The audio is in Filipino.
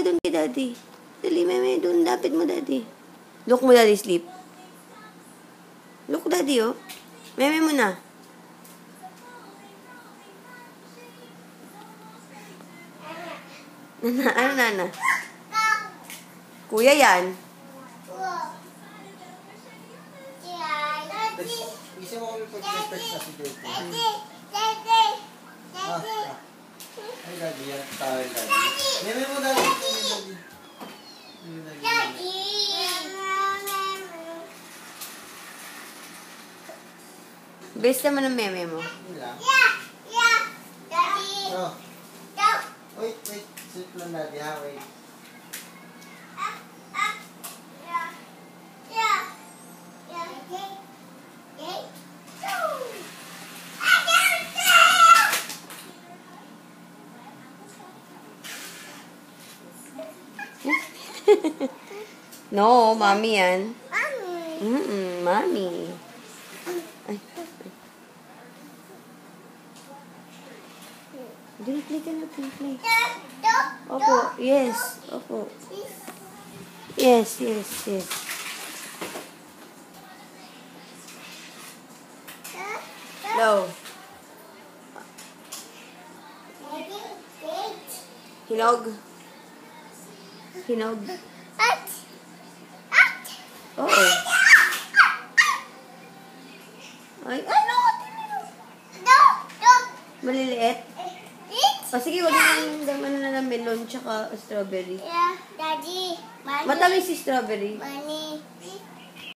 doon kay daddy. Dali, meme, doon. Lapit mo, daddy. Look mo, daddy, sleep. Look, daddy, oh. Meme mo na. Ano, nana? Kuya yan. Isa mo kami pag-respect sa si Daddy. Ay, Daddy, yan. Tawag, Daddy. Meme mo, Daddy. Daddy. Best naman ang meme mo. Daddy. Oh. Wait. Sit lang, Daddy, ha? Wait. No, mami yan. Mami. Mami. Ay. Play ka na, play. Opo, yes. Opo. Yes. No. Hinog. Oo. Ay, ano? Maliliit? O sige, wala na ng melon tsaka strawberry. Daddy. Matamis si strawberry. Money.